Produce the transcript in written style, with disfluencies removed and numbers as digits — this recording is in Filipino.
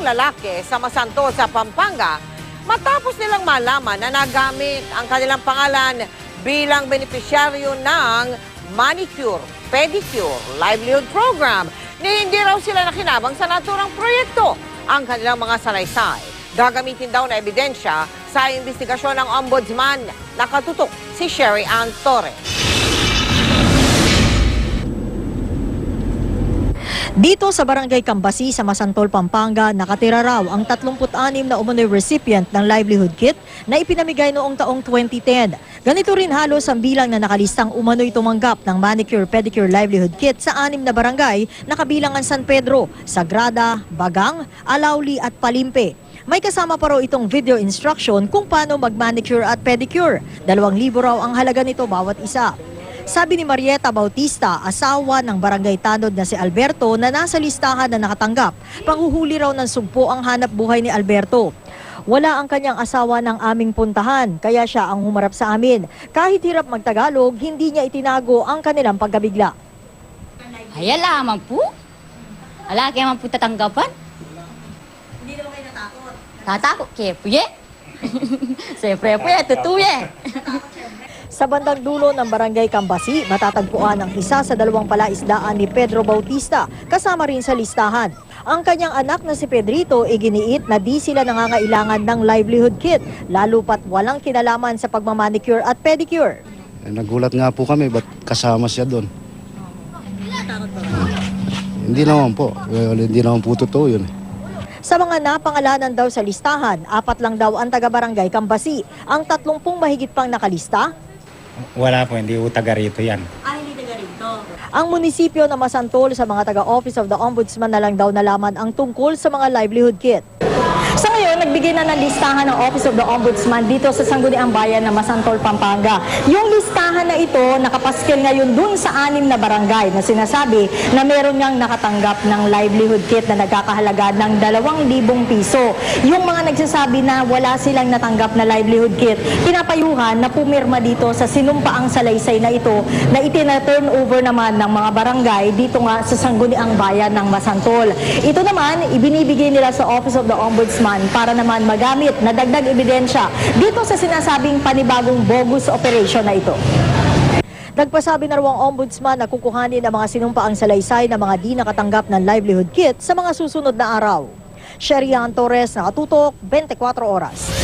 lalaki sa Masanto sa Pampanga matapos nilang malaman na nagamit ang kanilang pangalan bilang benepisyaryo ng manicure, pedicure, livelihood program ni hindi raw sila nakinabang sa naturang proyekto. Ang kanilang mga salaysay gagamitin daw na ebidensya sa investigasyon ng Ombudsman. Nakatutok si Sherry Ann Torres. Dito sa Barangay Cambasi sa Masantol, Pampanga, nakatira raw ang 36 na umano'y recipient ng livelihood kit na ipinamigay noong taong 2010. Ganito rin halos ang bilang na nakalistang umano'y tumanggap ng manicure pedicure livelihood kit sa 6 na barangay na kabilangan San Pedro, Sagrada, Bagang, Alauli at Palimpe. May kasama pa raw itong video instruction kung paano mag-manicure at pedicure. 2,000 raw ang halaga nito bawat isa. Sabi ni Marieta Bautista, asawa ng barangay tanod na si Alberto na nasa listahan na nakatanggap, panghuhuli raw ng sugpo ang hanap buhay ni Alberto. Wala ang kanyang asawa ng aming puntahan, kaya siya ang humarap sa amin. Kahit hirap magtagalog, hindi niya itinago ang kanilang pagkabigla. Ay, alaman po. Ala, kaya man po tatanggapan. Hindi naman kayo natakot? Tatakot, kaya po ye. Siyempre po ye, tutuye. Sa bandang dulo ng Barangay Cambasi, matatagpuan ang isa sa 2 palaisdaan ni Pedro Bautista, kasama rin sa listahan. Ang kanyang anak na si Pedrito iginiit na di sila nangangailangan ng livelihood kit, lalo pat walang kinalaman sa pagmamanicure at pedicure. Nagulat nga po kami, ba't kasama siya doon? Hindi naman po, hindi naman po totoo yun. Sa mga napangalanan daw sa listahan, 4 lang daw ang taga-Barangay Cambasi. Ang 30 mahigit pang nakalista, wala po, hindi po taga rito yan. hindi taga rito. Ang munisipyo na Masantol sa mga taga-Office of the Ombudsman na lang daw nalaman ang tungkol sa mga livelihood kit. Sa ngayon, nagbigay na ng listahan ng Office of the Ombudsman dito sa Sangguniang Bayan na Masantol, Pampanga. Yung listahan na ito, nakapaskil ngayon dun sa 6 na barangay na sinasabi na meron ngang nakatanggap ng livelihood kit na nagkakahalaga ng 2,000 piso. Yung mga nagsasabi na wala silang natanggap na livelihood kit, pinapayuhan na pumirma dito sa sinumpaang salaysay na ito na itina-turn over naman ng mga barangay dito nga sa Sangguniang Bayan ng Masantol. Ito naman, ibinibigay nila sa Office of the Ombudsman para naman magamit na dagdag ebidensya dito sa sinasabing panibagong bogus operation na ito. Nagpasabi na raw ang Ombudsman na kukuhanin ang mga sinumpaang salaysay na mga di nakatanggap ng livelihood kit sa mga susunod na araw. Sherry Ann Torres, Nakatutok, 24 Oras.